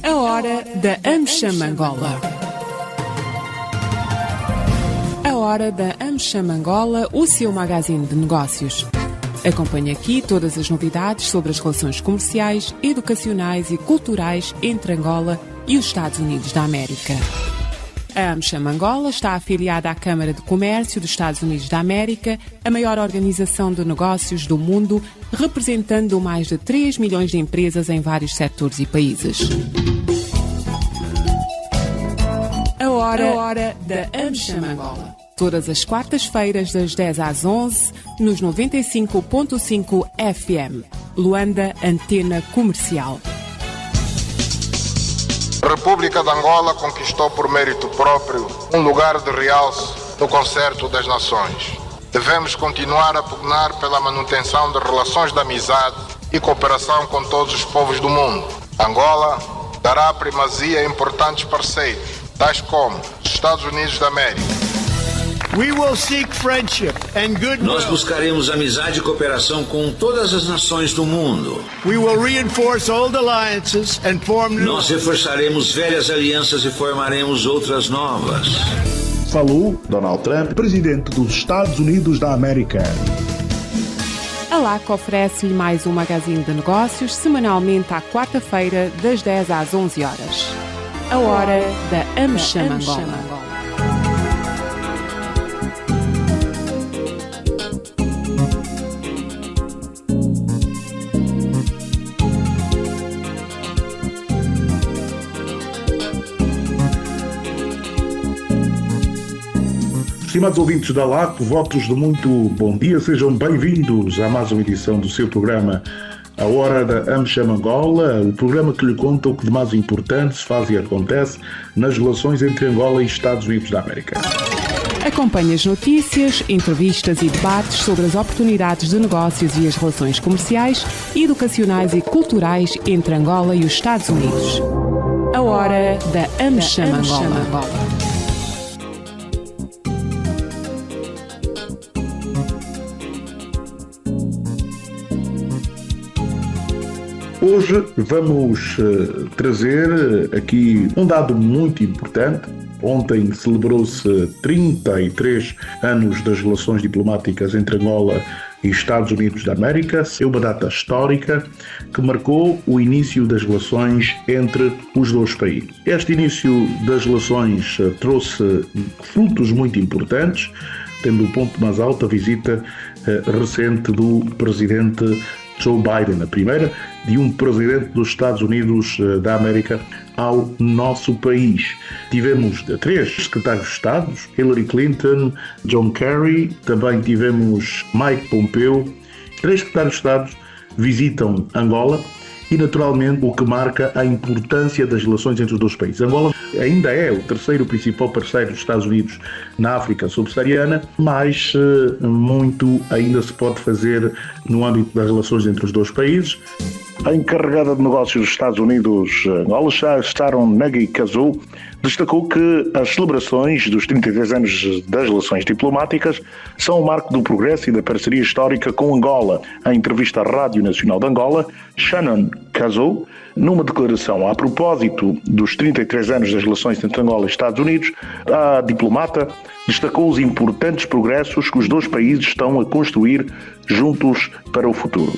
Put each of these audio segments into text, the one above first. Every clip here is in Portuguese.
A hora da AmCham Angola. A hora da AmCham Angola, o seu magazine de negócios. Acompanhe aqui todas as novidades sobre as relações comerciais, educacionais e culturais entre Angola e os Estados Unidos da América. A AmCham Angola está afiliada à Câmara de Comércio dos Estados Unidos da América, a maior organização de negócios do mundo, representando mais de 3 milhões de empresas em vários setores e países. A hora da AmCham Angola. Todas as quartas-feiras, das 10 às 11, nos 95.5 FM. Luanda, Antena Comercial. A República de Angola conquistou por mérito próprio um lugar de realce no concerto das nações. Devemos continuar a pugnar pela manutenção de relações de amizade e cooperação com todos os povos do mundo. Angola dará primazia a importantes parceiros, tais como os Estados Unidos da América. Nós buscaremos amizade e cooperação com todas as nações do mundo. Nós reforçaremos velhas alianças e formaremos outras novas. Falou Donald Trump, presidente dos Estados Unidos da América. A LAC oferece-lhe mais um magazine de negócios semanalmente à quarta-feira, das 10 às 11 horas. A hora da AmCham Angola. Estimados ouvintes da LAC, votos de muito bom dia, sejam bem-vindos a mais uma edição do seu programa A Hora da AmCham Angola, o programa que lhe conta o que de mais importante se faz e acontece nas relações entre Angola e Estados Unidos da América. Acompanhe as notícias, entrevistas e debates sobre as oportunidades de negócios e as relações comerciais, educacionais e culturais entre Angola e os Estados Unidos. A Hora da AmCham Angola. Hoje vamos trazer aqui um dado muito importante. Ontem celebrou-se 33 anos das relações diplomáticas entre Angola e Estados Unidos da América. É uma data histórica que marcou o início das relações entre os dois países. Este início das relações trouxe frutos muito importantes, tendo o ponto mais alto a visita recente do presidente Joe Biden, a primeira de um presidente dos Estados Unidos da América ao nosso país. Tivemos 3 secretários de Estado, Hillary Clinton, John Kerry, também tivemos Mike Pompeo. 3 secretários de Estado visitam Angola e, naturalmente, o que marca a importância das relações entre os dois países. Angola ainda é o terceiro principal parceiro dos Estados Unidos na África subsaariana, mas muito ainda se pode fazer no âmbito das relações entre os dois países. A encarregada de negócios dos Estados Unidos, Angola, Sharon Nagy-Kazoo, destacou que as celebrações dos 33 anos das relações diplomáticas são o marco do progresso e da parceria histórica com Angola. Em entrevista à Rádio Nacional de Angola, Sharon Kazoo, numa declaração a propósito dos 33 anos das relações entre Angola e Estados Unidos, a diplomata destacou os importantes progressos que os dois países estão a construir juntos para o futuro.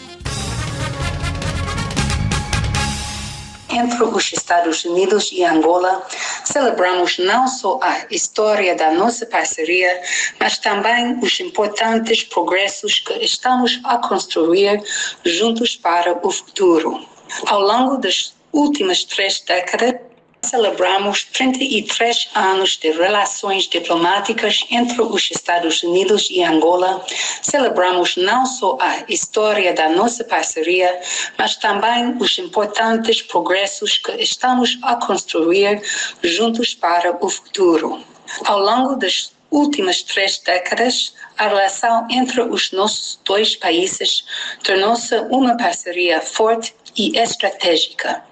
Entre os Estados Unidos e Angola, celebramos não só a história da nossa parceria, mas também os importantes progressos que estamos a construir juntos para o futuro. Ao longo das últimas 3 décadas, celebramos 33 anos de relações diplomáticas entre os Estados Unidos e Angola. Celebramos não só a história da nossa parceria, mas também os importantes progressos que estamos a construir juntos para o futuro. Ao longo das últimas 3 décadas, a relação entre os nossos 2 países tornou-se uma parceria forte e estratégica.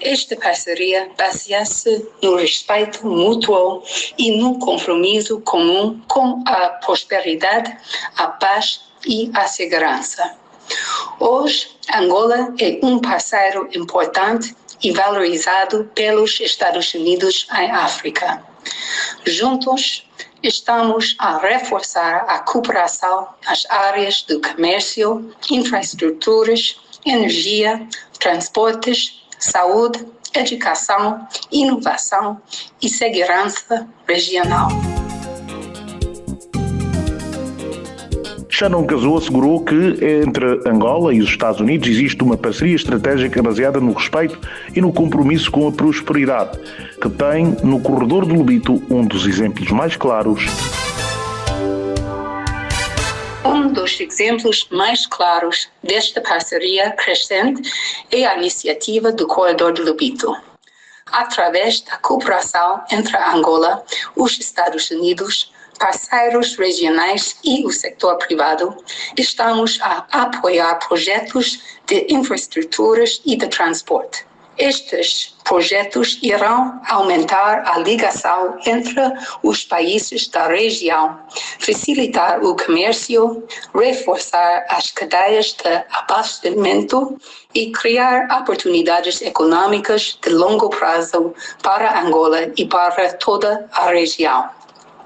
Esta parceria baseia-se no respeito mútuo e num compromisso comum com a prosperidade, a paz e a segurança. Hoje, Angola é um parceiro importante e valorizado pelos Estados Unidos em África. Juntos, estamos a reforçar a cooperação nas áreas do comércio, infraestruturas, energia, transportes, saúde, educação, inovação e segurança regional. Shannon Cazot assegurou que entre Angola e os Estados Unidos existe uma parceria estratégica baseada no respeito e no compromisso com a prosperidade, que tem no corredor do Lobito um dos exemplos mais claros. Um dos exemplos mais claros desta parceria crescente é a iniciativa do Corredor do Lobito. Através da cooperação entre a Angola, os Estados Unidos, parceiros regionais e o setor privado, estamos a apoiar projetos de infraestruturas e de transporte. Estes projetos irão aumentar a ligação entre os países da região, facilitar o comércio, reforçar as cadeias de abastecimento e criar oportunidades econômicas de longo prazo para Angola e para toda a região.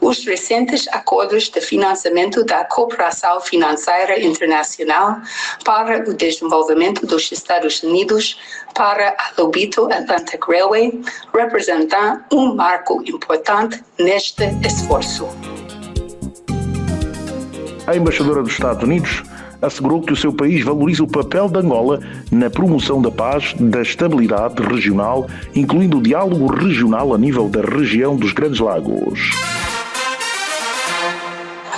Os recentes acordos de financiamento da Cooperação Financeira Internacional para o Desenvolvimento dos Estados Unidos para a Lobito Atlantic Railway representam um marco importante neste esforço. A embaixadora dos Estados Unidos assegurou que o seu país valoriza o papel de Angola na promoção da paz, da estabilidade regional, incluindo o diálogo regional a nível da região dos Grandes Lagos.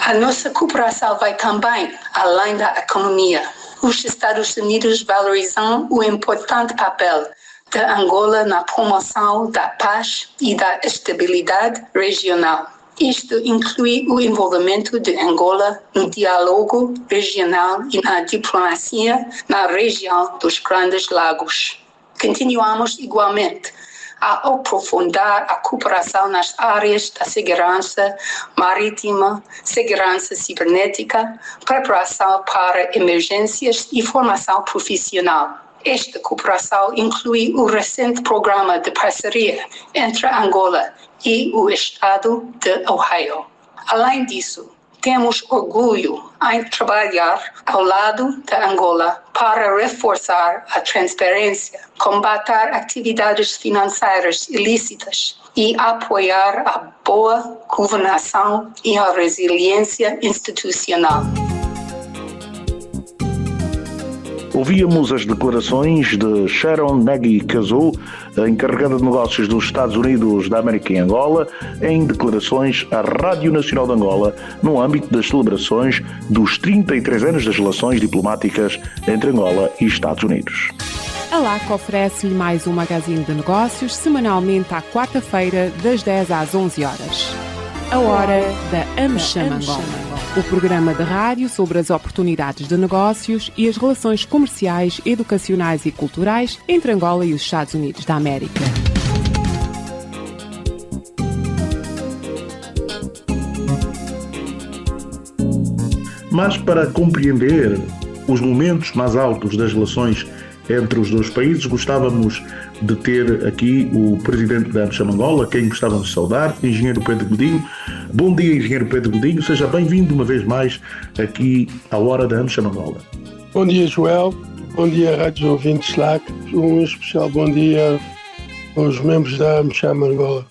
A nossa cooperação vai também além da economia. Os Estados Unidos valorizam o importante papel de Angola na promoção da paz e da estabilidade regional. Isto inclui o envolvimento de Angola no diálogo regional e na diplomacia na região dos Grandes Lagos. Continuamos igualmente a aprofundar a cooperação nas áreas da segurança marítima, segurança cibernética, preparação para emergências e formação profissional. Esta cooperação inclui o recente programa de parceria entre Angola e o estado de Ohio. Além disso, temos orgulho em trabalhar ao lado da Angola para reforçar a transparência, combater atividades financeiras ilícitas e apoiar a boa governação e a resiliência institucional. Ouvíamos as declarações de Sharon Cazot, a encarregada de negócios dos Estados Unidos da América em Angola, em declarações à Rádio Nacional de Angola, no âmbito das celebrações dos 33 anos das relações diplomáticas entre Angola e Estados Unidos. A LAC oferece-lhe mais um magazine de negócios semanalmente à quarta-feira, das 10 às 11 horas. A hora da AmCham Angola. O programa de rádio sobre as oportunidades de negócios e as relações comerciais, educacionais e culturais entre Angola e os Estados Unidos da América. Mas para compreender os momentos mais altos das relações entre os dois países, gostávamos de ter aqui o presidente da AmCham Angola, quem gostávamos de saudar, engenheiro Pedro Godinho. Bom dia, engenheiro Pedro Godinho, seja bem-vindo uma vez mais aqui à hora da AmCham Angola. Bom dia, Joel, bom dia, rádios ouvintes LAC, um especial bom dia aos membros da AmCham Angola.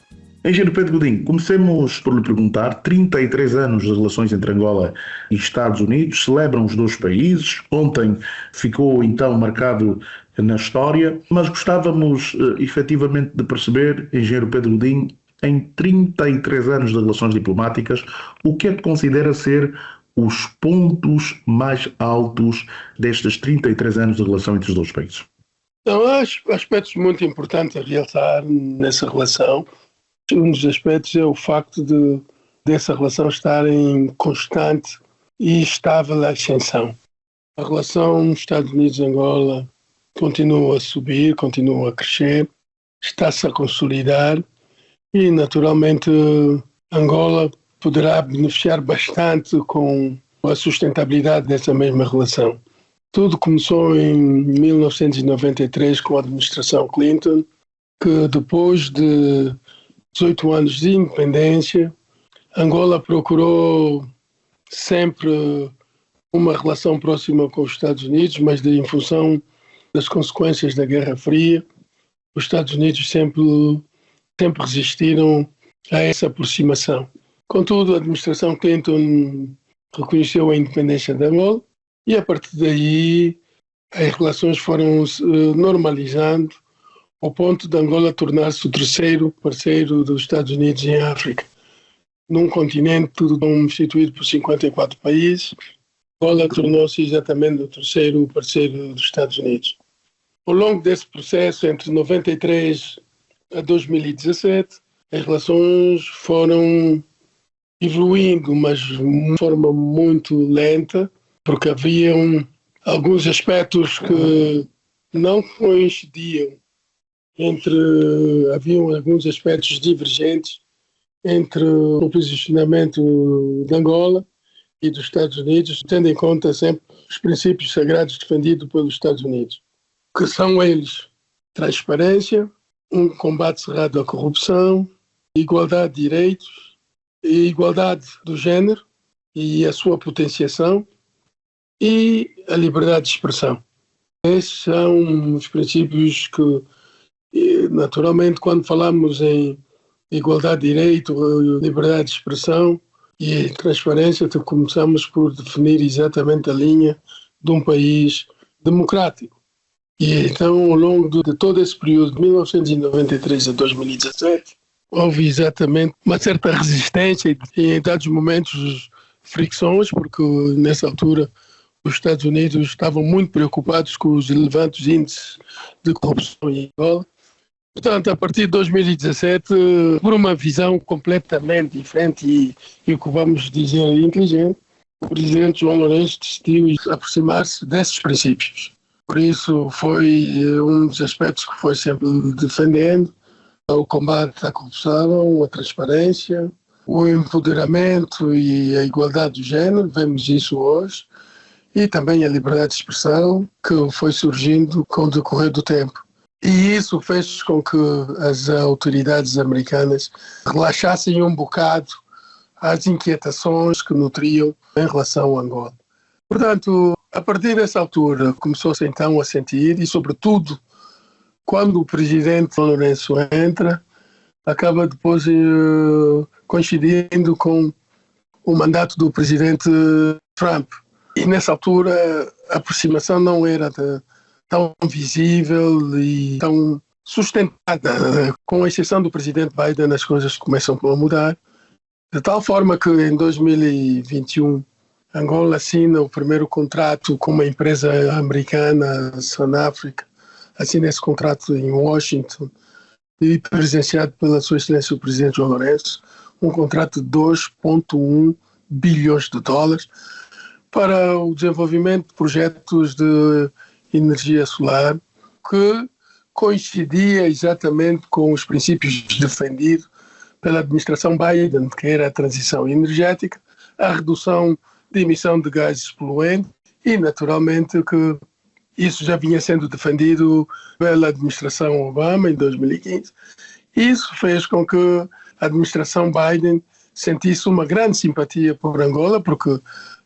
Engenheiro Pedro Godinho, comecemos por lhe perguntar, 33 anos de relações entre Angola e Estados Unidos, celebram os dois países, ontem ficou então marcado na história, mas gostávamos efetivamente de perceber, engenheiro Pedro Godinho, em 33 anos de relações diplomáticas, o que é que considera ser os pontos mais altos destes 33 anos de relação entre os dois países? Então, há aspectos muito importantes a realçar nessa relação. Um dos aspectos é o facto dessa relação estar em constante e estável ascensão. A relação Estados Unidos-Angola continua a subir, continua a crescer, está-se a consolidar e, naturalmente, Angola poderá beneficiar bastante com a sustentabilidade dessa mesma relação. Tudo começou em 1993 com a administração Clinton, que depois de 18 anos de independência, Angola procurou sempre uma relação próxima com os Estados Unidos, mas em função das consequências da Guerra Fria, os Estados Unidos sempre resistiram a essa aproximação. Contudo, a administração Clinton reconheceu a independência de Angola e, a partir daí, as relações foram se normalizando ao ponto de Angola tornar-se o terceiro parceiro dos Estados Unidos em África. Num continente constituído por 54 países, Angola tornou-se exatamente o terceiro parceiro dos Estados Unidos. Ao longo desse processo, entre 93 a 2017, as relações foram evoluindo, mas de uma forma muito lenta, porque haviam alguns aspectos que não coincidiam haviam alguns aspectos divergentes entre o posicionamento de Angola e dos Estados Unidos, tendo em conta sempre os princípios sagrados defendidos pelos Estados Unidos, que são eles: transparência, um combate cerrado à corrupção, igualdade de direitos, e igualdade do género e a sua potenciação, e a liberdade de expressão. Esses são os princípios que, naturalmente, quando falamos em igualdade de direito, liberdade de expressão e transparência, começamos por definir exatamente a linha de um país democrático. E então, ao longo de todo esse período, de 1993 a 2017, houve exatamente uma certa resistência e, em dados momentos, fricções, porque nessa altura os Estados Unidos estavam muito preocupados com os elevados índices de corrupção em Angola. Portanto, a partir de 2017, por uma visão completamente diferente e o que vamos dizer inteligente, o presidente João Lourenço decidiu aproximar-se desses princípios. Por isso, foi um dos aspectos que foi sempre defendendo: o combate à corrupção, a transparência, o empoderamento e a igualdade de género, vemos isso hoje, e também a liberdade de expressão, que foi surgindo com o decorrer do tempo. E isso fez com que as autoridades americanas relaxassem um bocado as inquietações que nutriam em relação a Angola. Portanto, a partir dessa altura, começou-se então a sentir, e sobretudo quando o presidente Lourenço entra, acaba depois coincidindo com o mandato do presidente Trump. E nessa altura a aproximação não era tão visível e tão sustentada. Com exceção do presidente Biden, as coisas começam a mudar, de tal forma que em 2021 Angola assina o primeiro contrato com uma empresa americana, Sun Africa, assina esse contrato em Washington e presenciado pela Sua Excelência o Presidente João Lourenço, um contrato de 2,1 bilhões de dólares para o desenvolvimento de projetos de energia solar, que coincidia exatamente com os princípios defendidos pela administração Biden, que era a transição energética, a redução de emissão de gases poluentes e, naturalmente, que isso já vinha sendo defendido pela administração Obama em 2015. Isso fez com que a administração Biden sentisse uma grande simpatia por Angola, porque,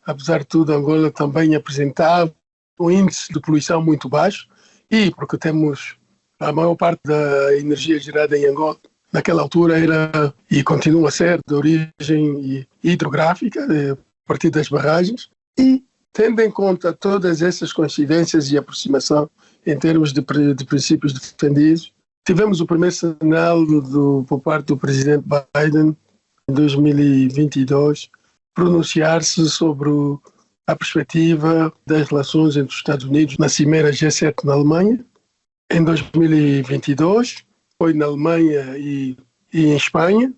apesar de tudo, Angola também apresentava um índice de poluição muito baixo, e porque temos a maior parte da energia gerada em Angola, naquela altura era e continua a ser de origem hidrográfica, a partir das barragens, e tendo em conta todas essas coincidências e aproximação em termos de princípios defendidos, tivemos o primeiro sinal por parte do presidente Biden, em 2022, pronunciar-se sobre a perspectiva das relações entre os Estados Unidos na Cimeira G7 na Alemanha. Em 2022, foi na Alemanha e em Espanha,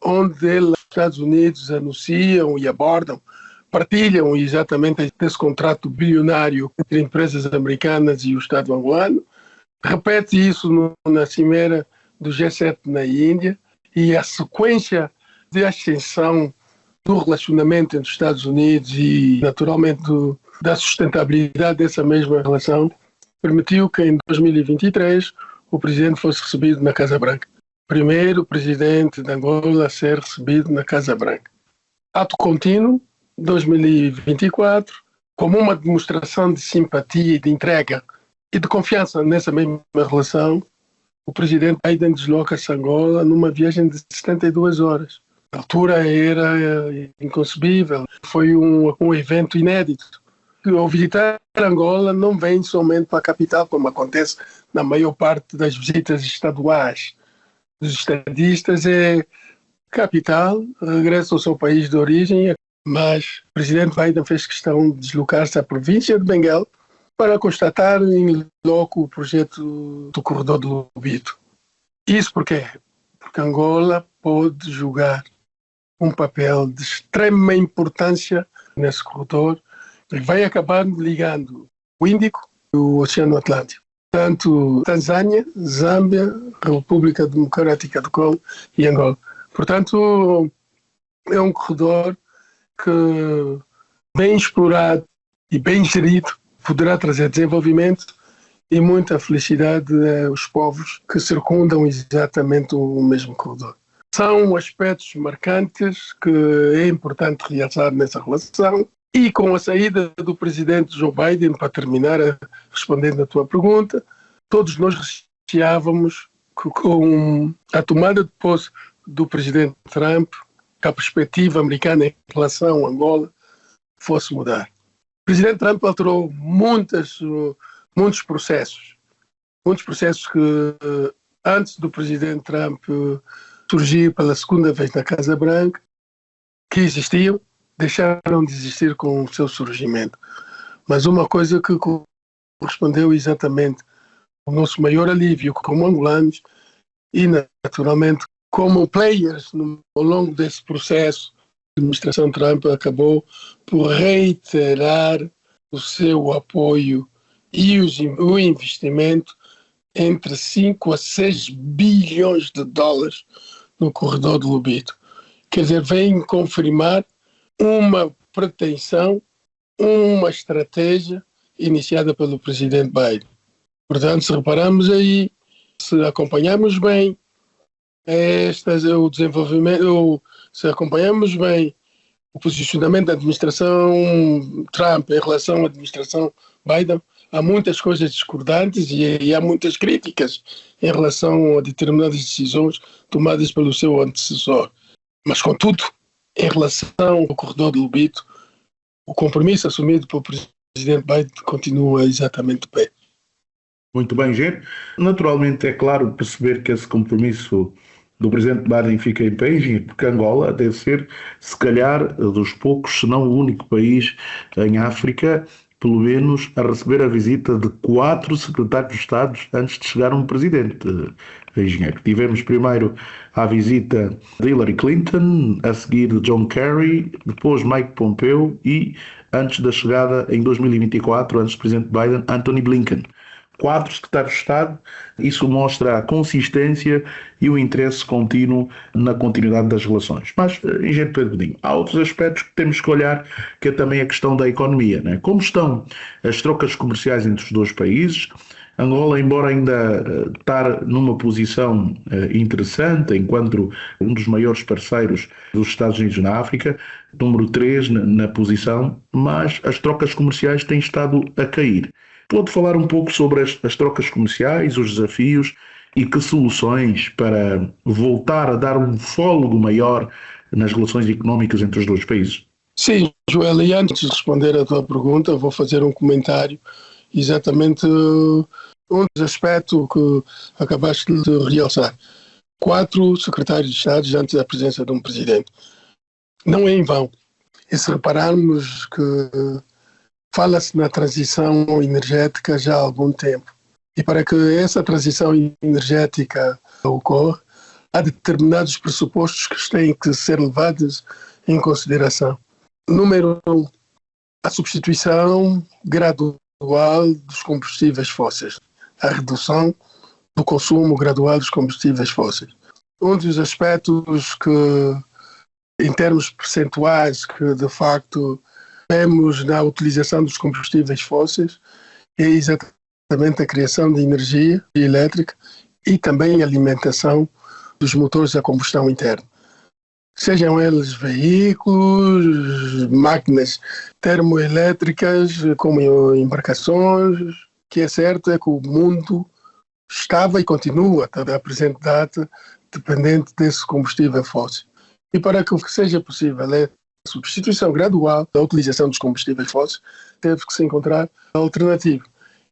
onde os Estados Unidos anunciam e abordam, partilham exatamente esse contrato bilionário entre empresas americanas e o Estado angolano. Repete isso na Cimeira do G7 na Índia, e a sequência de ascensão do relacionamento entre os Estados Unidos e, naturalmente, da sustentabilidade dessa mesma relação, permitiu que em 2023 o presidente fosse recebido na Casa Branca. Primeiro presidente de Angola a ser recebido na Casa Branca. Ato contínuo, 2024, como uma demonstração de simpatia e de entrega e de confiança nessa mesma relação, o presidente Biden desloca-se a Angola numa viagem de 72 horas. Na altura era inconcebível, foi um evento inédito. Ao visitar Angola não vem somente para a capital, como acontece na maior parte das visitas estaduais dos estadistas, é capital, regressa ao seu país de origem, mas o presidente Biden fez questão de deslocar-se à província de Benguela para constatar em loco o projeto do corredor do Lobito. Isso porquê? Porque Angola pode jogar um papel de extrema importância nesse corredor e vai acabar ligando o Índico e o Oceano Atlântico. Tanto Tanzânia, Zâmbia, República Democrática do Congo e Angola. Portanto, é um corredor que, bem explorado e bem gerido, poderá trazer desenvolvimento e muita felicidade aos povos que circundam exatamente o mesmo corredor. São aspectos marcantes que é importante realçar nessa relação. E com a saída do presidente Joe Biden, para terminar respondendo à tua pergunta, todos nós receávamos que com a tomada de posse do presidente Trump, que a perspectiva americana em relação a Angola fosse mudar. O presidente Trump alterou muitos processos que antes do presidente Trump surgir pela segunda vez na Casa Branca, que existiam, deixaram de existir com o seu surgimento. Mas uma coisa que correspondeu exatamente ao nosso maior alívio como angolanos e, naturalmente, como players ao longo desse processo, a administração Trump acabou por reiterar o seu apoio e o investimento entre 5 a 6 bilhões de dólares no corredor do Lobito. Quer dizer, vem confirmar uma pretensão, uma estratégia iniciada pelo presidente Biden. Portanto, se repararmos aí, se acompanharmos bem o desenvolvimento, se acompanharmos bem o posicionamento da administração Trump em relação à administração Biden, há muitas coisas discordantes e há muitas críticas em relação a determinadas decisões tomadas pelo seu antecessor. Mas, contudo, em relação ao corredor do Lobito, o compromisso assumido pelo presidente Biden continua exatamente de pé. Muito bem, gente. Naturalmente, é claro perceber que esse compromisso do presidente Biden fica em pé, porque Angola deve ser, se calhar, dos poucos, se não o único país em África, pelo menos, a receber a visita de 4 secretários de Estado antes de chegar um presidente, engenheiro. Tivemos primeiro a visita de Hillary Clinton, a seguir de John Kerry, depois Mike Pompeo e, antes da chegada em 2024, antes do presidente Biden, Antony Blinken. 4 secretários de Estado, isso mostra a consistência e o interesse contínuo na continuidade das relações. Mas, engenheiro Pedro Godinho, há outros aspectos que temos que olhar, que é também a questão da economia, né? Como estão as trocas comerciais entre os dois países? Angola, embora ainda estar numa posição interessante, enquanto um dos maiores parceiros dos Estados Unidos na África, número 3 na posição, mas as trocas comerciais têm estado a cair. Pode falar um pouco sobre as trocas comerciais, os desafios e que soluções para voltar a dar um fôlego maior nas relações económicas entre os dois países? Sim, Joel, e antes de responder à tua pergunta, vou fazer um comentário exatamente um dos aspectos que acabaste de realçar. 4 secretários de Estado antes da presença de um presidente. Não é em vão. E se repararmos que fala-se na transição energética já há algum tempo. E para que essa transição energética ocorra, há determinados pressupostos que têm que ser levados em consideração. Número 1, a substituição gradual dos combustíveis fósseis, a redução do consumo gradual dos combustíveis fósseis. Um dos aspectos que, em termos percentuais, que de facto vemos na utilização dos combustíveis fósseis é exatamente a criação de energia elétrica e também a alimentação dos motores a combustão interna. Sejam eles veículos, máquinas termoelétricas, como embarcações. O que é certo é que o mundo estava e continua, até a presente data, dependente desse combustível fóssil. E para que seja possível a substituição gradual da utilização dos combustíveis fósseis, teve que se encontrar a alternativa.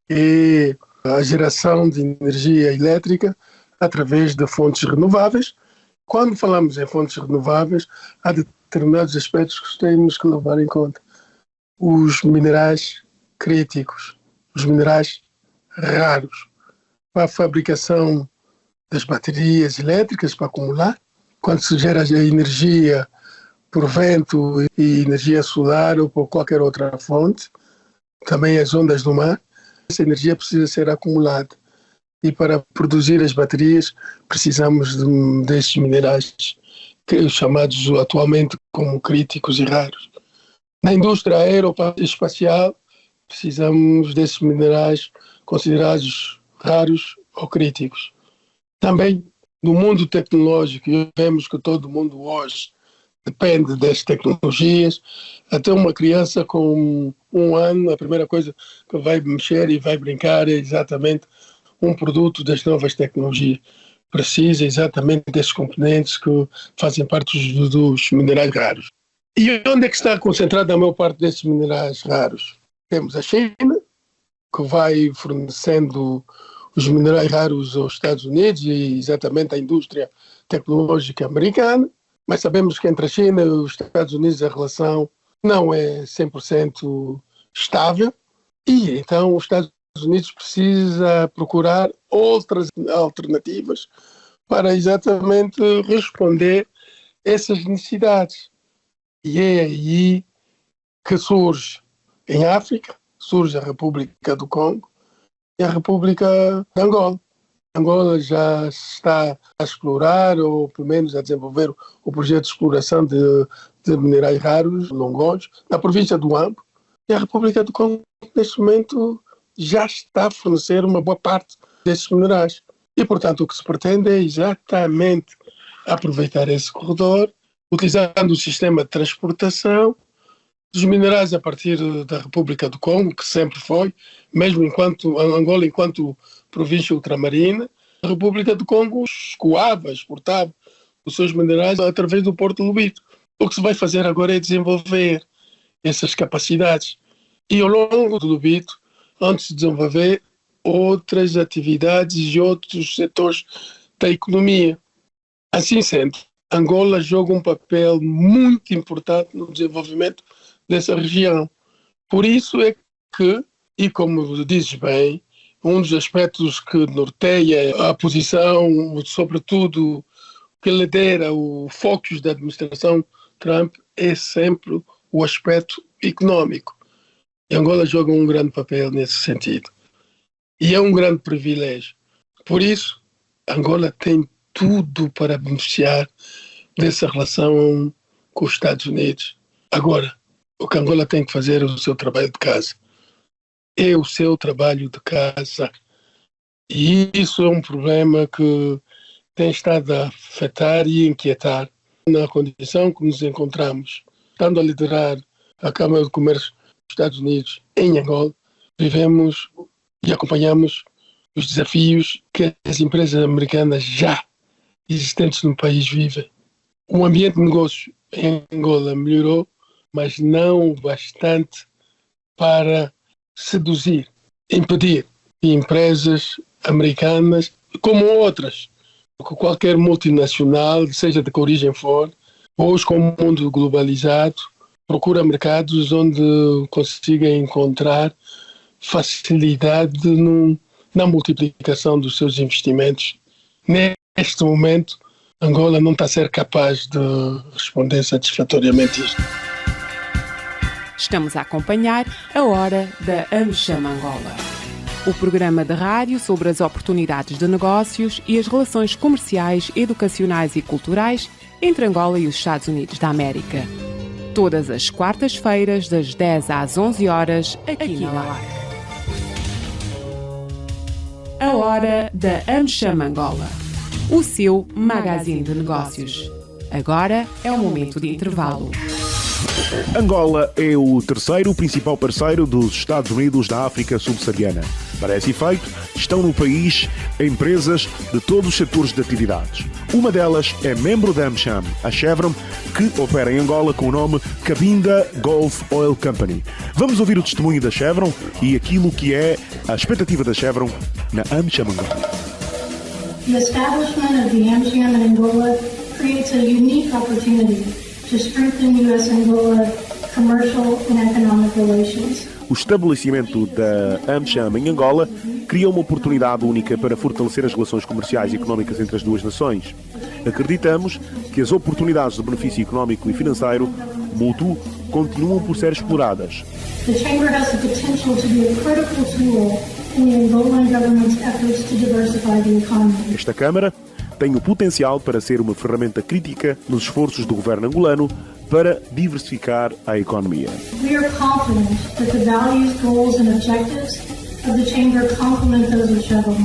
E a geração de energia elétrica através de fontes renováveis. Quando falamos em fontes renováveis, há determinados aspectos que temos que levar em conta. Os minerais críticos, os minerais raros, para a fabricação das baterias elétricas para acumular, quando se gera a energia por vento e energia solar ou por qualquer outra fonte, também as ondas do mar, essa energia precisa ser acumulada. E para produzir as baterias precisamos destes minerais chamados atualmente como críticos e raros. Na indústria aeroespacial precisamos desses minerais considerados raros ou críticos. Também no mundo tecnológico, vemos que todo mundo hoje depende das tecnologias. Até uma criança com 1 ano, a primeira coisa que vai mexer e vai brincar é exatamente um produto das novas tecnologias. Precisa exatamente desses componentes que fazem parte dos minerais raros. E onde é que está concentrada a maior parte desses minerais raros? Temos a China, que vai fornecendo os minerais raros aos Estados Unidos e exatamente à indústria tecnológica americana, mas sabemos que entre a China e os Estados Unidos a relação não é 100% estável e então os Estados Unidos precisa procurar outras alternativas para exatamente responder a essas necessidades. E é aí que surge em África, surge a República do Congo e a República de Angola. Angola já está a explorar, ou pelo menos a desenvolver o projeto de exploração de minerais raros, longões, na província do Huambo. E a República do Congo, neste momento, já está a fornecer uma boa parte desses minerais. E, portanto, o que se pretende é exatamente aproveitar esse corredor, utilizando o sistema de transportação dos minerais a partir da República do Congo, que sempre foi, mesmo enquanto Angola, enquanto província ultramarina, a República do Congo exportava os seus minerais através do Porto de Lubito. O que se vai fazer agora é desenvolver essas capacidades. E ao longo do Lubito, antes de desenvolver outras atividades e outros setores da economia. Assim sendo, Angola joga um papel muito importante no desenvolvimento dessa região. Por isso é que, e como dizes bem, um dos aspectos que norteia a posição, sobretudo que lidera o foco da administração Trump, é sempre o aspecto econômico. E Angola joga um grande papel nesse sentido. E é um grande privilégio. Por isso, Angola tem tudo para beneficiar dessa relação com os Estados Unidos. Agora, o que Angola tem que fazer é o seu trabalho de casa. É o seu trabalho de casa. E isso é um problema que tem estado a afetar e inquietar na condição que nos encontramos. Estando a liderar a Câmara de Comércio dos Estados Unidos em Angola, vivemos e acompanhamos os desafios que as empresas americanas já existentes no país vivem. O ambiente de negócio em Angola melhorou, mas não o bastante para seduzir, impedir que empresas americanas, como outras, qualquer multinacional, seja de que origem for, hoje com o mundo globalizado, procura mercados onde consiga encontrar facilidade na multiplicação dos seus investimentos. Neste momento, Angola não está a ser capaz de responder satisfatoriamente isto. Estamos a acompanhar a Hora da AmCham Angola, o programa de rádio sobre as oportunidades de negócios e as relações comerciais, educacionais e culturais entre Angola e os Estados Unidos da América. Todas as quartas-feiras, das 10 às 11 horas, aqui na LAC. A Hora da AmCham Angola, o seu magazine de negócios. Agora é o momento de intervalo. Angola é o terceiro principal parceiro dos Estados Unidos da África subsaariana. Para esse efeito, estão no país empresas de todos os setores de atividades. Uma delas é membro da AmCham, a Chevron, que opera em Angola com o nome Cabinda Gulf Oil Company. Vamos ouvir o testemunho da Chevron e aquilo que é a expectativa da Chevron na AmCham Angola. The establishment of the AmCham in Angola creates a unique opportunity to strengthen U.S.-Angola commercial and economic relations. O estabelecimento da AmCham em Angola cria uma oportunidade única para fortalecer as relações comerciais e económicas entre as duas nações. Acreditamos que as oportunidades de benefício económico e financeiro mútuo continuam por ser exploradas. The Chamber has the potential to be a critical tool in the Angolan government's efforts to diversify the economy. Esta Câmara tem o potencial para ser uma ferramenta crítica nos esforços do governo angolano para diversificar a economia. We are confident that the values, goals and objectives of the Chamber complement those of Chevron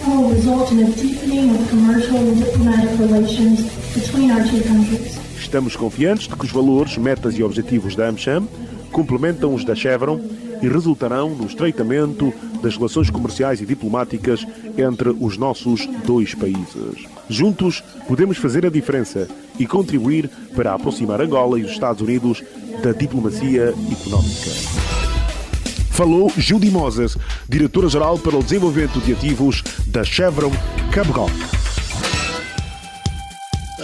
and will result in a deepening of commercial and diplomatic relations between our two countries. Estamos confiantes de que os valores, metas e objetivos da AmCham complementam os da Chevron e resultarão no estreitamento das relações comerciais e diplomáticas entre os nossos dois países. Juntos, podemos fazer a diferença e contribuir para aproximar Angola e os Estados Unidos da diplomacia económica. Falou Judy Moses, diretora-geral para o desenvolvimento de ativos da Chevron Cabral.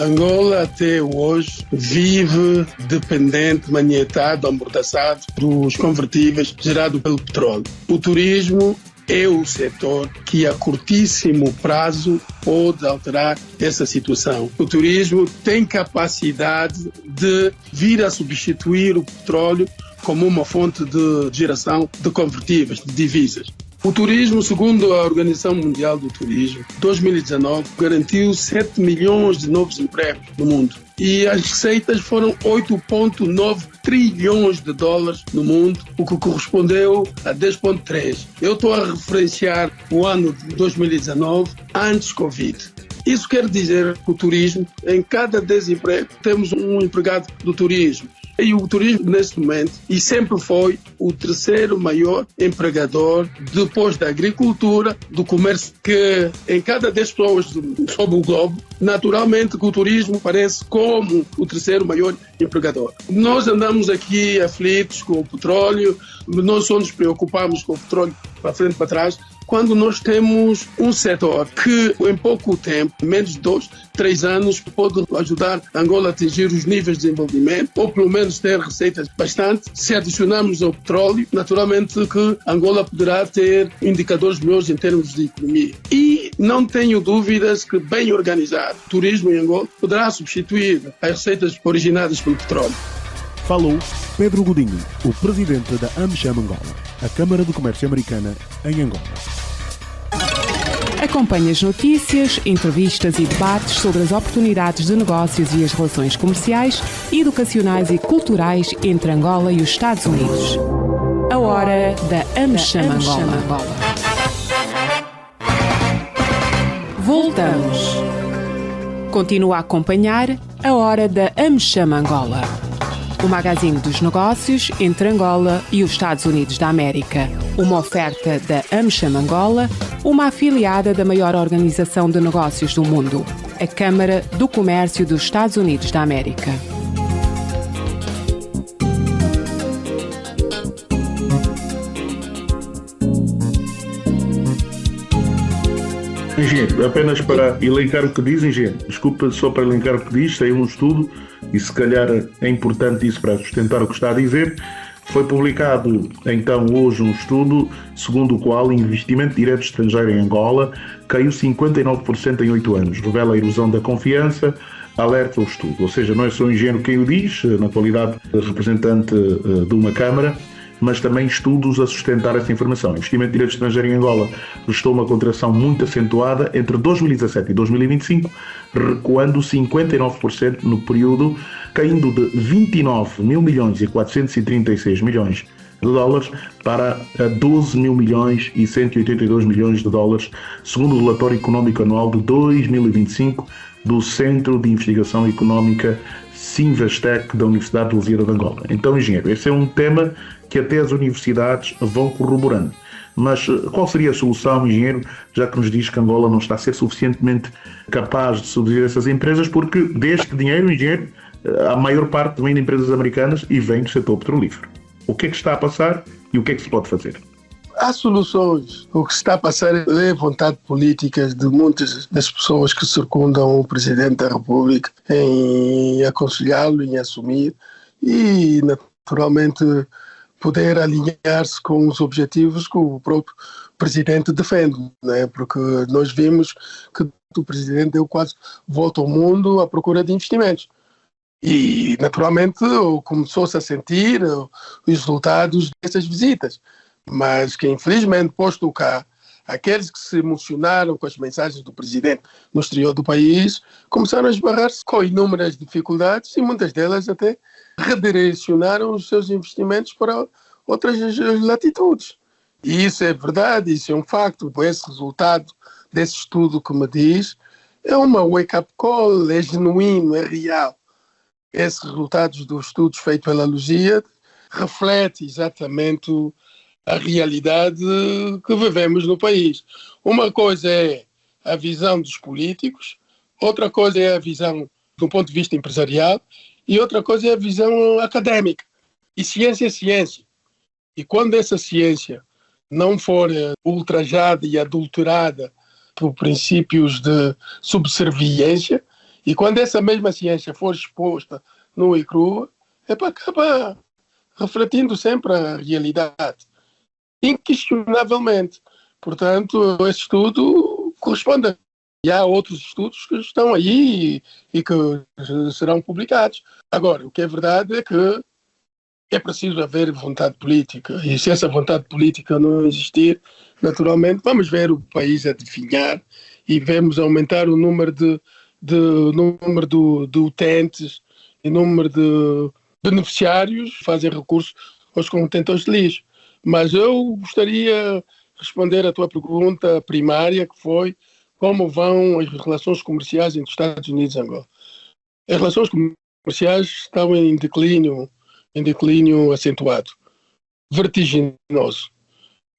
Angola até hoje vive dependente, manietado, amordaçado dos convertíveis gerados pelo petróleo. O turismo é o setor que a curtíssimo prazo pode alterar essa situação. O turismo tem capacidade de vir a substituir o petróleo como uma fonte de geração de convertíveis, de divisas. O turismo, segundo a Organização Mundial do Turismo, 2019 garantiu 7 milhões de novos empregos no mundo. E as receitas foram 8,9 trilhões de dólares no mundo, o que correspondeu a 10,3. Eu estou a referenciar o ano de 2019, antes Covid. Isso quer dizer que o turismo, em cada 10 empregos, temos um empregado do turismo. E o turismo, neste momento, e sempre foi o terceiro maior empregador, depois da agricultura, do comércio, que em cada 10 pessoas sobre o globo, naturalmente que o turismo parece como o terceiro maior empregador. Nós andamos aqui aflitos com o petróleo, nós só nos preocupamos com o petróleo para frente e para trás, quando nós temos um setor que em pouco tempo, menos de 2, 3 anos, pode ajudar Angola a atingir os níveis de desenvolvimento, ou pelo menos ter receitas bastante. Se adicionarmos ao petróleo, naturalmente que Angola poderá ter indicadores melhores em termos de economia. E não tenho dúvidas que, bem organizado, o turismo em Angola poderá substituir as receitas originadas pelo petróleo. Falou Pedro Godinho, o presidente da AmCham Angola, a Câmara de Comércio Americana em Angola. Acompanhe as notícias, entrevistas e debates sobre as oportunidades de negócios e as relações comerciais, educacionais e culturais entre Angola e os Estados Unidos. A Hora da AmCham Angola. Voltamos. Continua a acompanhar a Hora da AmCham Angola, o magazine dos negócios entre Angola e os Estados Unidos da América. Uma oferta da AmCham Angola, uma afiliada da maior organização de negócios do mundo, a Câmara do Comércio dos Estados Unidos da América. Engenheiro, apenas para elencar o que diz, engenheiro, desculpa, só para elencar o que diz, tem um estudo, e se calhar é importante isso para sustentar o que está a dizer. Foi publicado então hoje um estudo segundo o qual o investimento direto estrangeiro em Angola caiu 59% em 8 anos. Revela a erosão da confiança, alerta o estudo. Ou seja, não é só o engenheiro quem o diz, na qualidade de representante de uma Câmara, mas também estudos a sustentar essa informação. O investimento direto estrangeiro em Angola registrou uma contração muito acentuada entre 2017 e 2025, recuando 59% no período, caindo de 29 mil milhões e 436 milhões de dólares para 12 mil milhões e 182 milhões de dólares, segundo o relatório económico anual de 2025 do Centro de Investigação Económica Sinvestec da Universidade de Lusíada de Angola. Então, engenheiro, esse é um tema que até as universidades vão corroborando. Mas qual seria a solução, engenheiro, já que nos diz que Angola não está a ser suficientemente capaz de seduzir essas empresas, porque deste dinheiro, engenheiro, a maior parte vem de empresas americanas e vem do setor petrolífero. O que é que está a passar e o que é que se pode fazer? Há soluções. O que se está a passar é vontade política de muitas das pessoas que circundam o Presidente da República em aconselhá-lo, em assumir e, naturalmente, poder alinhar-se com os objetivos que o próprio Presidente defende, não é? Porque nós vimos que o Presidente deu quase volta ao mundo à procura de investimentos. E, naturalmente, começou-se a sentir os resultados dessas visitas. Mas que, infelizmente, posto cá, aqueles que se emocionaram com as mensagens do Presidente no exterior do país começaram a esbarrar-se com inúmeras dificuldades e muitas delas até redirecionaram os seus investimentos para outras latitudes. E isso é verdade, isso é um facto. Esse resultado desse estudo que me diz é uma wake-up call, é genuíno, é real. Esses resultados dos estudos feitos pela Lusíada refletem exatamente a realidade que vivemos no país. Uma coisa é a visão dos políticos, outra coisa é a visão do ponto de vista empresarial e outra coisa é a visão académica. E ciência é ciência. E quando essa ciência não for ultrajada e adulterada por princípios de subserviência, e quando essa mesma ciência for exposta nua e crua, é para acabar refletindo sempre a realidade. Inquestionavelmente. Portanto, esse estudo corresponde. E há outros estudos que estão aí e que serão publicados. Agora, o que é verdade é que é preciso haver vontade política. E se essa vontade política não existir, naturalmente, vamos ver o país a definhar e vamos aumentar o número de utentes e número de beneficiários que fazem recurso aos contentores de lixo. Mas eu gostaria de responder à tua pergunta primária, que foi como vão as relações comerciais entre os Estados Unidos e Angola. As relações comerciais estão em declínio acentuado, vertiginoso.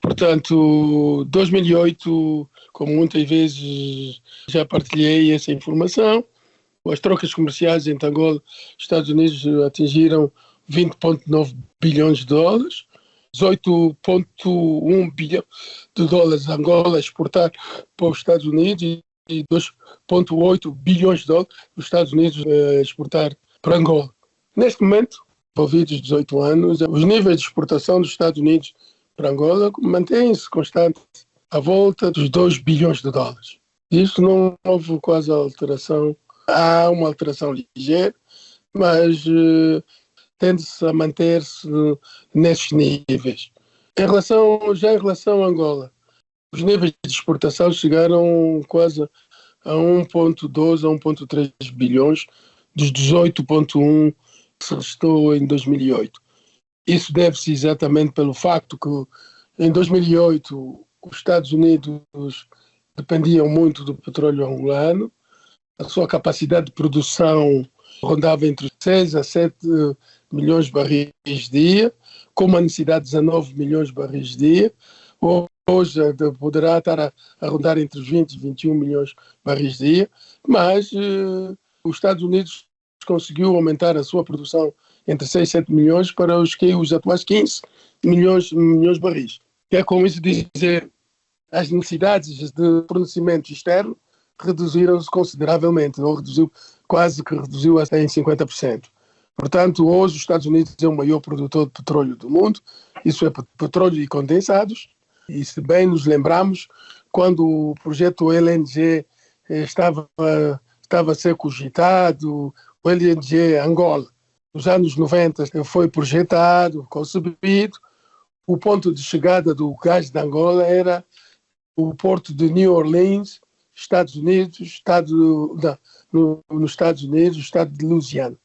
Portanto, 2008, como muitas vezes já partilhei essa informação, as trocas comerciais entre Angola e Estados Unidos atingiram 20,9 bilhões de dólares, 18,1 bilhão de dólares Angola a exportar para os Estados Unidos e 2,8 bilhões de dólares os Estados Unidos a exportar para Angola. Neste momento, envolvidos 18 anos, os níveis de exportação dos Estados Unidos para Angola mantêm-se constantes à volta dos 2 bilhões de dólares. Isso não houve quase alteração. Há uma alteração ligeira, mas tende-se a manter-se nesses níveis. Em relação a Angola, os níveis de exportação chegaram quase a 1,2 a 1,3 bilhões dos 18,1 que se restou em 2008. Isso deve-se exatamente pelo facto que em 2008 os Estados Unidos dependiam muito do petróleo angolano, a sua capacidade de produção rondava entre 6 a 7 milhões de barris dia, com uma necessidade de 19 milhões de barris dia. Hoje poderá estar a rondar entre 20 e 21 milhões de barris dia, mas os Estados Unidos conseguiu aumentar a sua produção entre 6 e 7 milhões para os atuais 15 milhões de barris. É com isso dizer, as necessidades de fornecimento externo reduziram-se consideravelmente, ou quase que reduziu até em 50%. Portanto, hoje os Estados Unidos é o maior produtor de petróleo do mundo, isso é petróleo e condensados, e se bem nos lembramos, quando o projeto LNG estava a ser cogitado, o LNG Angola, nos anos 90 foi projetado, concebido, o ponto de chegada do gás de Angola era o porto de New Orleans, Estados Unidos, nos Estados Unidos, o estado de Louisiana.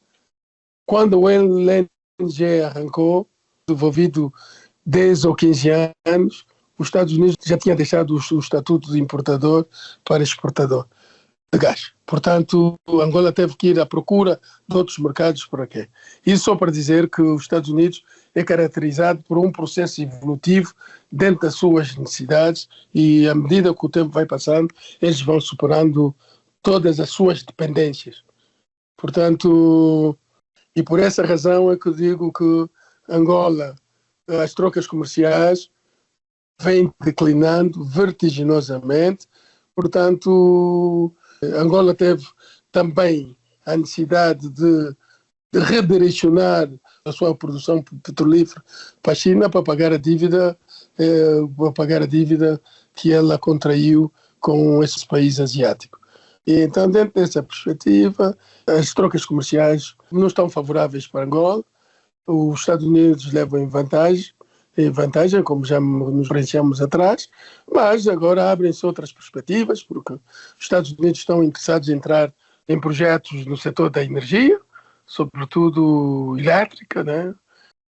Quando o LNG arrancou, desenvolvido 10 ou 15 anos, os Estados Unidos já tinham deixado o estatuto de importador para exportador de gás. Portanto, Angola teve que ir à procura de outros mercados por aqui. Isso só para dizer que os Estados Unidos é caracterizado por um processo evolutivo dentro das suas necessidades e, à medida que o tempo vai passando, eles vão superando todas as suas dependências. Portanto, e por essa razão é que eu digo que Angola, as trocas comerciais vêm declinando vertiginosamente. Portanto, Angola teve também a necessidade de redirecionar a sua produção petrolífera para a China para pagar a dívida que ela contraiu com esse país asiático. E então, dentro dessa perspectiva, as trocas comerciais não estão favoráveis para Angola. Os Estados Unidos levam em vantagem, como já nos referenciamos atrás, mas agora abrem-se outras perspectivas, porque os Estados Unidos estão interessados em entrar em projetos no setor da energia, sobretudo elétrica, né?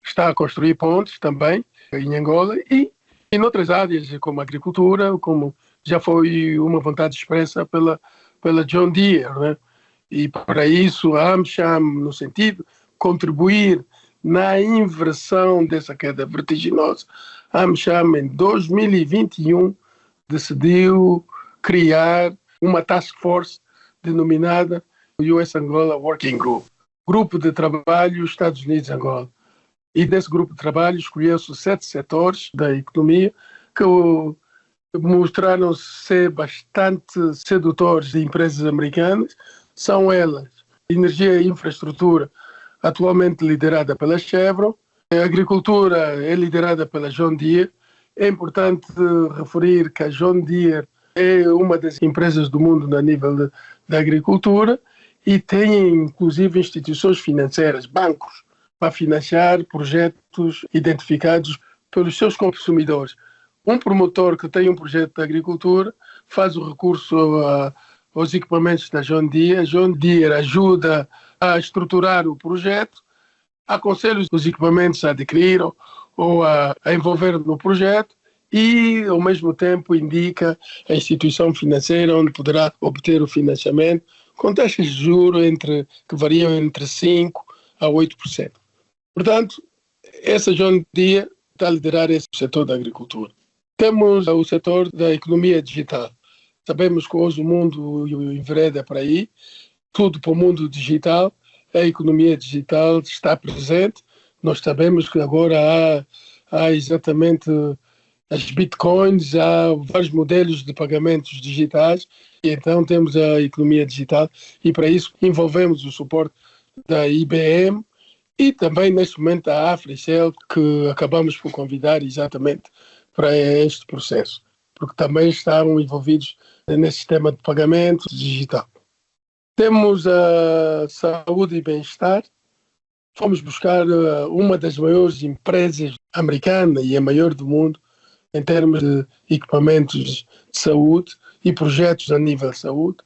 Está a construir pontes também em Angola e em outras áreas, como a agricultura, como já foi uma vontade expressa pela John Deere, né? E para isso a AmCham, no sentido de contribuir na inversão dessa queda vertiginosa, a AmCham em 2021 decidiu criar uma task force denominada US Angola Working Group, grupo de trabalho Estados Unidos-Angola. E desse grupo de trabalho escolheu-se 7 setores da economia que mostraram ser bastante sedutores de empresas americanas. São elas energia e infraestrutura, atualmente liderada pela Chevron. A agricultura é liderada pela John Deere. É importante referir que a John Deere é uma das empresas do mundo a nível da agricultura e tem, inclusive, instituições financeiras, bancos, para financiar projetos identificados pelos seus consumidores. Um promotor que tem um projeto de agricultura faz o recurso aos equipamentos da John Deere. A John Deere ajuda a estruturar o projeto, aconselha os equipamentos a adquirir ou a envolver no projeto e, ao mesmo tempo, indica a instituição financeira onde poderá obter o financiamento com taxas de juros que variam entre 5% a 8%. Portanto, essa John Deere está a liderar esse setor da agricultura. Temos o setor da economia digital. Sabemos que hoje o mundo envereda para aí, tudo para o mundo digital. A economia digital está presente. Nós sabemos que agora há exatamente as bitcoins, há vários modelos de pagamentos digitais, e então temos a economia digital e para isso envolvemos o suporte da IBM e também neste momento a Africell, que acabamos por convidar exatamente para este processo, porque também estão envolvidos nesse sistema de pagamento digital. Temos a saúde e bem-estar. Fomos buscar uma das maiores empresas americanas e a maior do mundo em termos de equipamentos de saúde e projetos a nível de saúde,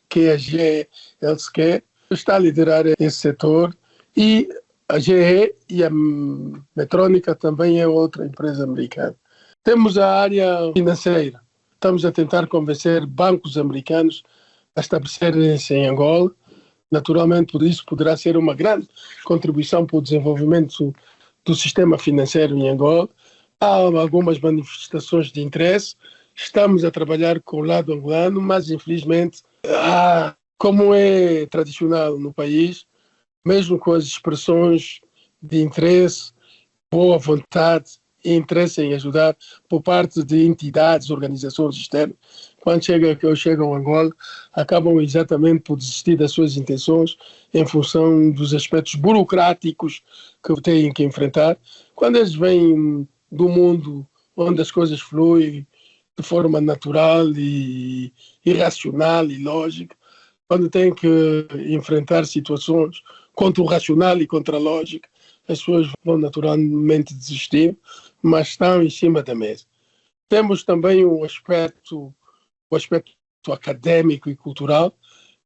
que é a GE Healthcare, está a liderar esse setor, e a GE e a Medtronic também é outra empresa americana. Temos a área financeira. Estamos a tentar convencer bancos americanos a estabelecerem-se em Angola. Naturalmente, por isso poderá ser uma grande contribuição para o desenvolvimento do sistema financeiro em Angola. Há algumas manifestações de interesse. Estamos a trabalhar com o lado angolano, mas infelizmente, como é tradicional no país, mesmo com as expressões de interesse, boa vontade e interesse em ajudar por parte de entidades, organizações externas, quando chegam a Angola, acabam exatamente por desistir das suas intenções em função dos aspectos burocráticos que têm que enfrentar. Quando eles vêm do mundo onde as coisas fluem de forma natural e racional e lógica, quando têm que enfrentar situações contra o racional e contra a lógica, as pessoas vão naturalmente desistir, mas estão em cima da mesa. Temos também o aspecto académico e cultural.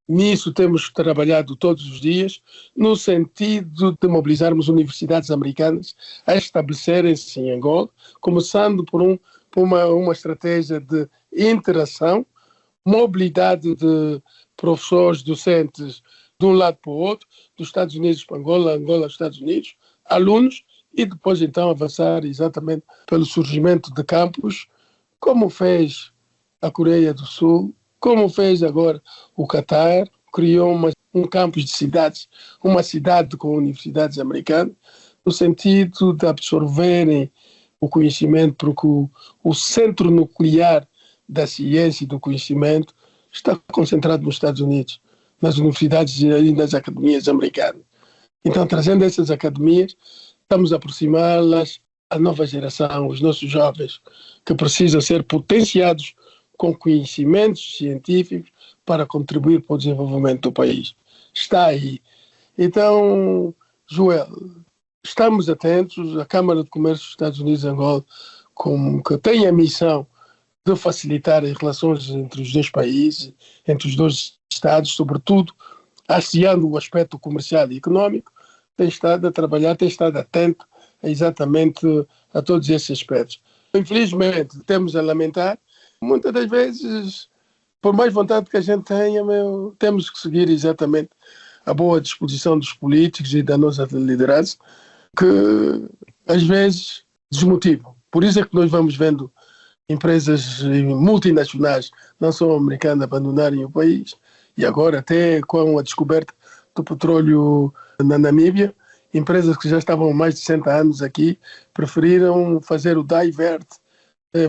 Nisso temos trabalhado todos os dias, no sentido de mobilizarmos universidades americanas a estabelecerem-se em Angola, começando por uma estratégia de interação, mobilidade de professores, docentes de um lado para o outro, dos Estados Unidos para Angola, Angola aos Estados Unidos, alunos, e depois então avançar exatamente pelo surgimento de campos, como fez a Coreia do Sul, como fez agora o Catar, criou um campus de cidades, uma cidade com universidades americanas, no sentido de absorverem o conhecimento, porque o centro nuclear da ciência e do conhecimento está concentrado nos Estados Unidos, nas universidades e nas academias americanas. Então, trazendo essas academias, estamos a aproximá-las à nova geração, os nossos jovens, que precisam ser potenciados com conhecimentos científicos para contribuir para o desenvolvimento do país. Está aí. Então, Joel, estamos atentos. A Câmara de Comércio dos Estados Unidos e Angola, que tem a missão de facilitar as relações entre os dois países, entre os dois Estados, sobretudo associando o aspecto comercial e econômico, tem estado a trabalhar, tem estado atento exatamente a todos esses aspectos. Infelizmente, temos a lamentar, muitas das vezes, por mais vontade que a gente tenha, temos que seguir exatamente a boa disposição dos políticos e da nossa liderança, que às vezes desmotivam. Por isso é que nós vamos vendo empresas multinacionais, não só americanas, abandonarem o país, e agora até com a descoberta do petróleo na Namíbia, empresas que já estavam há mais de 60 anos aqui preferiram fazer o divert,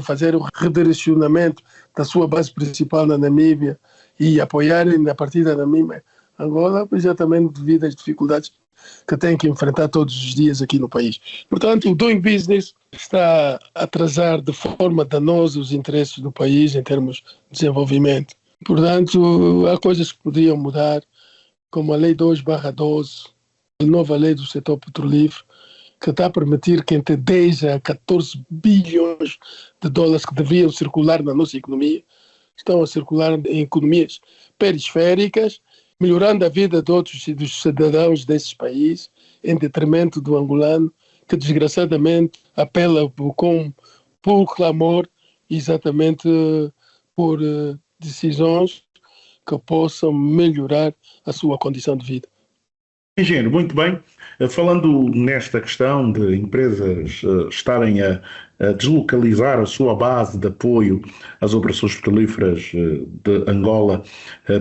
fazer o redirecionamento da sua base principal na Namíbia e apoiarem a partir da Namíbia Angola, exatamente devido às dificuldades que têm que enfrentar todos os dias aqui no país. Portanto, o Doing Business está a atrasar de forma danosa os interesses do país em termos de desenvolvimento. Portanto, há coisas que poderiam mudar, como a Lei 2/12, a nova lei do setor petrolífero, que está a permitir que entre 10 a 14 bilhões de dólares que deveriam circular na nossa economia, estão a circular em economias periféricas, melhorando a vida de outros dos cidadãos desses países, em detrimento do angolano, que desgraçadamente apela por clamor, exatamente por decisões que possam melhorar a sua condição de vida. Engenheiro, muito bem. Falando nesta questão de empresas estarem a deslocalizar a sua base de apoio às operações petrolíferas de Angola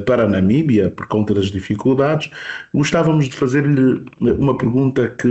para a Namíbia, por conta das dificuldades, gostávamos de fazer-lhe uma pergunta que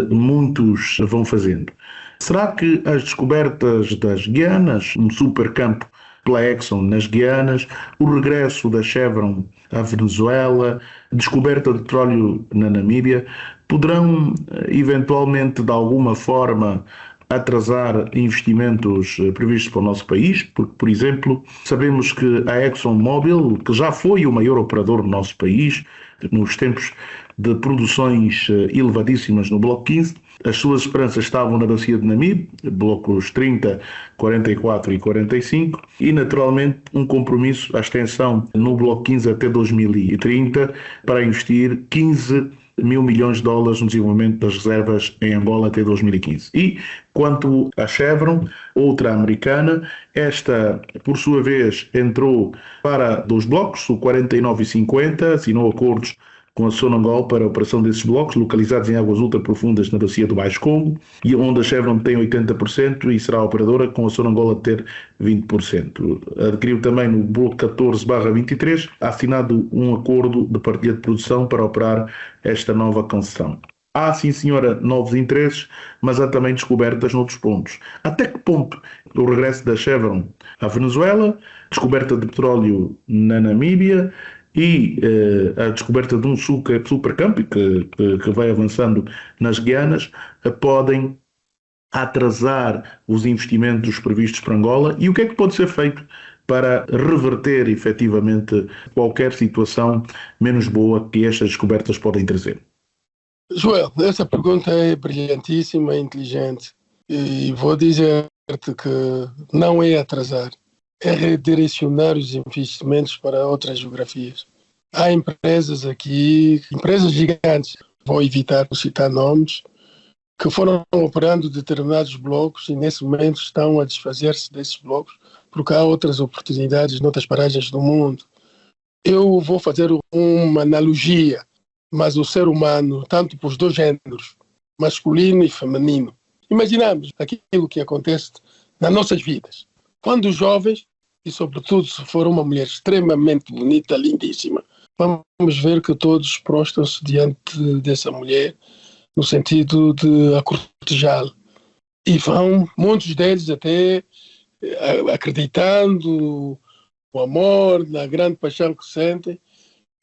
muitos vão fazendo. Será que as descobertas das Guianas, um supercampo pela Exxon nas Guianas, o regresso da Chevron à Venezuela, descoberta de petróleo na Namíbia, poderão eventualmente de alguma forma atrasar investimentos previstos para o nosso país? Porque, por exemplo, sabemos que a ExxonMobil, que já foi o maior operador do nosso país, nos tempos de produções elevadíssimas no Bloco 15, as suas esperanças estavam na bacia de Namibe, blocos 30, 44 e 45, e naturalmente um compromisso à extensão no Bloco 15 até 2030 para investir 15 mil milhões de dólares no desenvolvimento das reservas em Angola até 2015. E quanto à Chevron, outra americana, esta, por sua vez, entrou para 2 blocos, o 49 e 50, assinou acordos com a Sonangol para a operação desses blocos, localizados em águas ultraprofundas na bacia do Baixo Congo, e onde a Chevron tem 80% e será a operadora, com a Sonangol a ter 20%. Adquiriu também no bloco 14/23, assinado um acordo de partilha de produção para operar esta nova concessão. Há, sim senhora, novos interesses, mas há também descobertas noutros pontos. Até que ponto o regresso da Chevron à Venezuela, descoberta de petróleo na Namíbia e a descoberta de um supercampo que vai avançando nas Guianas podem atrasar os investimentos previstos para Angola? E o que é que pode ser feito para reverter efetivamente qualquer situação menos boa que estas descobertas podem trazer? Joel, essa pergunta é brilhantíssima, é inteligente. E vou dizer-te que não é atrasar, é redirecionar os investimentos para outras geografias. Há empresas aqui, empresas gigantes, vou evitar citar nomes, que foram operando determinados blocos e nesse momento estão a desfazer-se desses blocos porque há outras oportunidades noutras paragens do mundo. Eu vou fazer uma analogia, mas o ser humano, tanto para os dois géneros, masculino e feminino, imaginamos aquilo que acontece nas nossas vidas. Quando os jovens, e sobretudo se for uma mulher extremamente bonita, lindíssima, vamos ver que todos prostram-se diante dessa mulher no sentido de a cortejá-la. E vão, muitos deles até acreditando no amor, na grande paixão que sentem,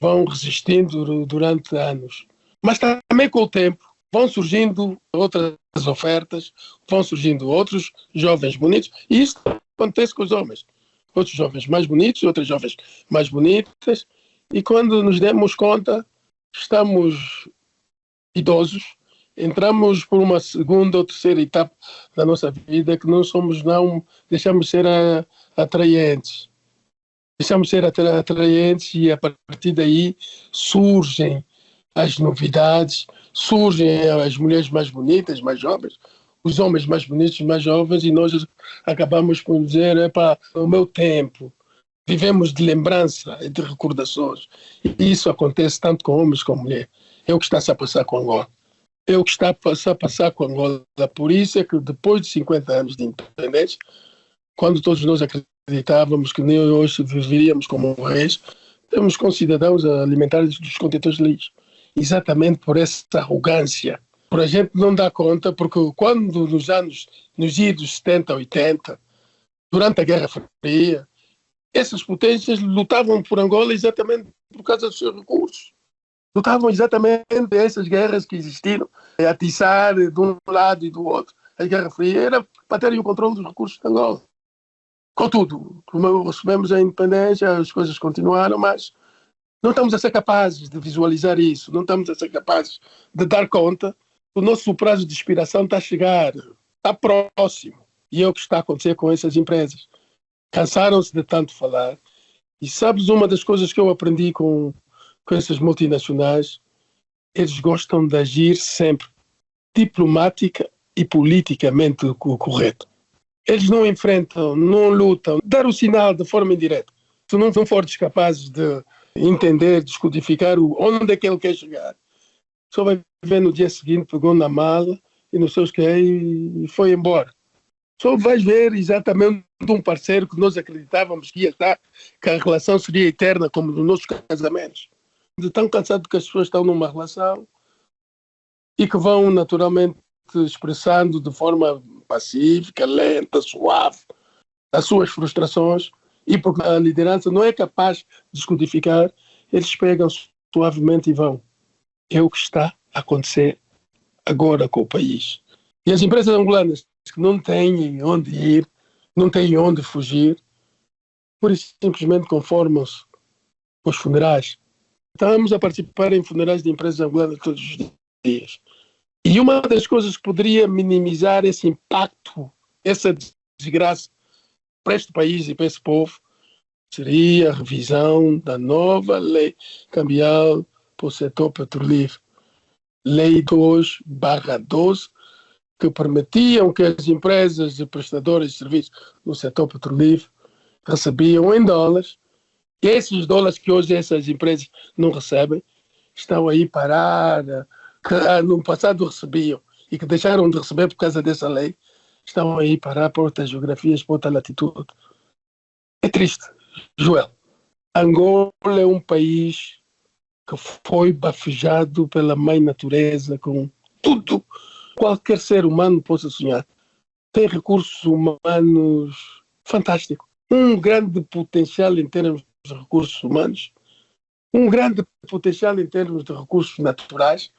vão resistindo durante anos. Mas também com o tempo vão surgindo outras ofertas, vão surgindo outros jovens bonitos, e isso acontece com os homens. Outros jovens mais bonitos, outras jovens mais bonitas, e quando nos demos conta, estamos idosos, entramos por uma segunda ou terceira etapa da nossa vida que não deixamos de ser atraentes. Deixamos de ser atraentes e a partir daí surgem as novidades, surgem as mulheres mais bonitas, mais jovens, os homens mais bonitos, mais jovens, e nós acabamos por dizer, no meu tempo, vivemos de lembrança e de recordações. E isso acontece tanto com homens como mulheres. É o que está a passar com Angola. É o que está a passar com Angola. Por isso é que depois de 50 anos de independência, quando todos nós acreditávamos que nem hoje viveríamos como reis, temos concidadãos alimentares dos contentores de lixo. Exatamente por essa arrogância. Por a gente não dar conta, porque quando nos idos 70, 80, durante a Guerra Fria, essas potências lutavam por Angola exatamente por causa dos seus recursos. Lutavam exatamente essas guerras que existiram, atiçar de um lado e do outro. A Guerra Fria era para terem o controle dos recursos de Angola. Contudo, como recebemos a independência, as coisas continuaram, mas não estamos a ser capazes de visualizar isso, não estamos a ser capazes de dar conta. O nosso prazo de expiração está a chegar, está próximo. E é o que está a acontecer com essas empresas. Cansaram-se de tanto falar. E sabes, uma das coisas que eu aprendi com essas multinacionais, eles gostam de agir sempre diplomática e politicamente correto. Eles não enfrentam, não lutam, dar o sinal de forma indireta. Se não forem capazes de entender, descodificar onde é que ele quer chegar, só vai ver no dia seguinte, pegou na mala e não sei o que e foi embora. Só vais ver exatamente um parceiro que nós acreditávamos que ia estar, que a relação seria eterna, como nos nossos casamentos. De tão cansado que as pessoas estão numa relação e que vão naturalmente expressando de forma pacífica, lenta, suave, as suas frustrações, e porque a liderança não é capaz de descodificar, eles pegam suavemente e vão. É o que está a acontecer agora com o país. E as empresas angolanas que não têm onde ir, não têm onde fugir, por isso simplesmente conformam-se com os funerais. Estamos a participar em funerais de empresas angolanas todos os dias. E uma das coisas que poderia minimizar esse impacto, essa desgraça para este país e para esse povo, seria a revisão da nova lei cambial para o setor petrolífero. Lei 2/12, que permitiam que as empresas e prestadoras de serviços no setor petrolífero recebiam em dólares. E esses dólares que hoje essas empresas não recebem, estão aí parar, que no passado recebiam e que deixaram de receber por causa dessa lei, estão aí parar para outras geografias, para outra latitude. É triste, Joel. Angola é um país que foi bafejado pela mãe natureza com tudo qualquer ser humano possa sonhar. Tem recursos humanos fantásticos, um grande potencial em termos de recursos humanos, um grande potencial em termos de recursos naturais.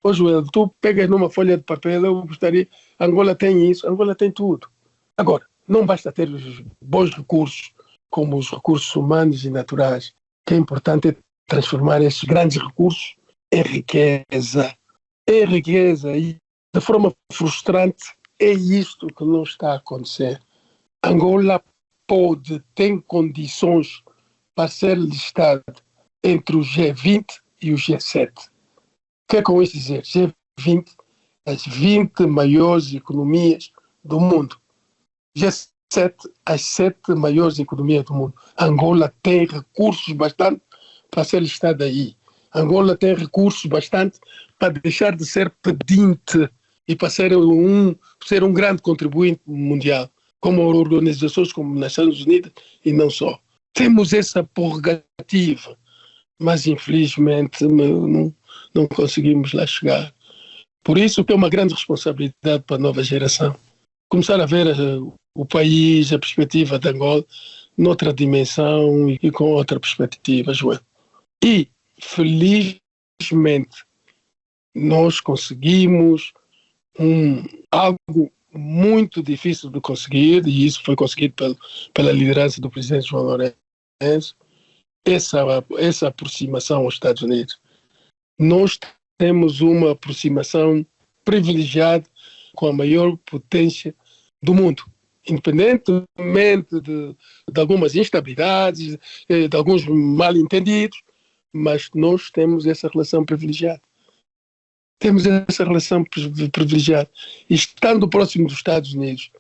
Hoje, tu pegas numa folha de papel, eu gostaria, Angola tem isso, Angola tem tudo. Agora, não basta ter os bons recursos, como os recursos humanos e naturais. O que é importante é transformar esses grandes recursos em riqueza. Em riqueza. E de forma frustrante, é isto que não está a acontecer. Angola tem condições para ser listada entre o G20 e o G7. O que é com isso dizer? G20, as 20 maiores economias do mundo. G7, as 7 maiores economias do mundo. Angola tem recursos bastante para ser listada aí. Angola tem recursos bastante para deixar de ser pedinte e para ser um grande contribuinte mundial, como organizações como as Nações Unidas e não só. Temos essa prerrogativa, mas infelizmente não conseguimos lá chegar. Por isso que é uma grande responsabilidade para a nova geração. Começar a ver o país, a perspectiva de Angola, noutra dimensão e com outra perspectiva, João. E, felizmente, nós conseguimos algo muito difícil de conseguir, e isso foi conseguido pela liderança do presidente João Lourenço, essa aproximação aos Estados Unidos. Nós temos uma aproximação privilegiada com a maior potência do mundo, independentemente de algumas instabilidades, de alguns mal-entendidos, mas nós temos essa relação privilegiada. Temos essa relação privilegiada. E estando próximo dos Estados Unidos,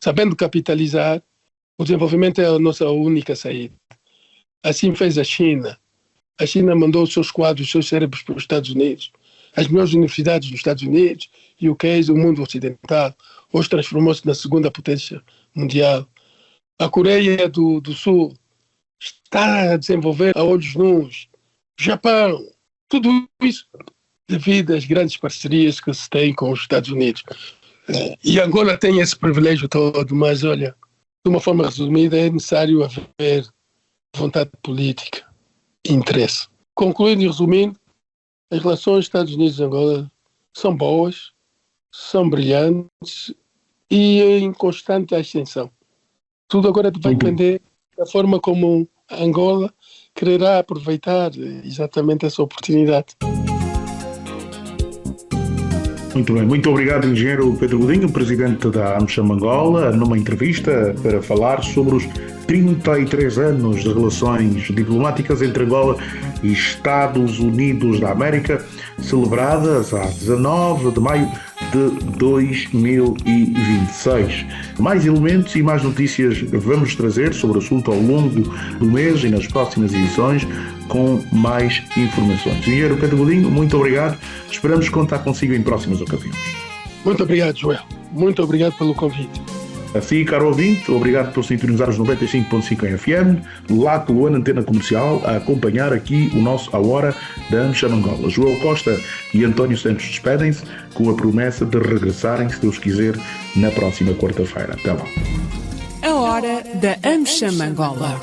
sabendo capitalizar, o desenvolvimento é a nossa única saída. Assim fez a China. A China mandou os seus quadros, os seus cérebros para os Estados Unidos. As melhores universidades dos Estados Unidos e o mundo ocidental. Hoje transformou-se na segunda potência mundial. A Coreia do Sul está a desenvolver a olhos nus. Japão, tudo isso devido às grandes parcerias que se tem com os Estados Unidos. E Angola tem esse privilégio todo, mas olha, de uma forma resumida, é necessário haver vontade política e interesse. Concluindo e resumindo, as relações Estados Unidos e Angola são boas, são brilhantes e em constante ascensão. Tudo agora vai depender da forma como Angola quererá aproveitar exatamente essa oportunidade. Muito bem, muito obrigado, engenheiro Pedro Godinho, presidente da AmCham Angola, numa entrevista para falar sobre os 33 anos de relações diplomáticas entre Angola e Estados Unidos da América, celebradas a 19 de maio de 2026. Mais elementos e mais notícias vamos trazer sobre o assunto ao longo do mês e nas próximas edições com mais informações. Engenheiro Pedro Godinho, muito obrigado. Esperamos contar consigo em próximas ocasiões. Muito obrigado, Joel. Muito obrigado pelo convite. Assim, caro ouvinte, obrigado por sintonizar os 95.5 em FM, lá pelo ano Antena Comercial, a acompanhar aqui o nosso A Hora da AmCham Angola. Joel Costa e António Santos despedem-se com a promessa de regressarem, se Deus quiser, na próxima quarta-feira. Até lá. A Hora da AmCham Angola.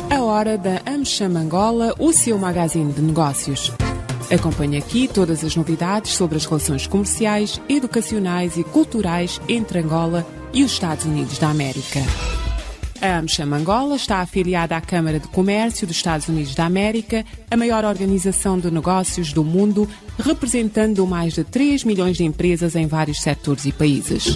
A Hora da AmCham Angola, o seu magazine de negócios. Acompanhe aqui todas as novidades sobre as relações comerciais, educacionais e culturais entre Angola e os Estados Unidos da América. A AmCham Angola está afiliada à Câmara de Comércio dos Estados Unidos da América, a maior organização de negócios do mundo, representando mais de 3 milhões de empresas em vários setores e países.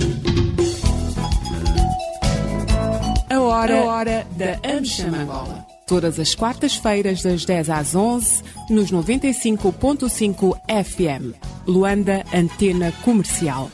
A Hora da AmCham Angola. Todas as quartas-feiras, das 10 às 11, nos 95.5 FM. Luanda, Antena Comercial.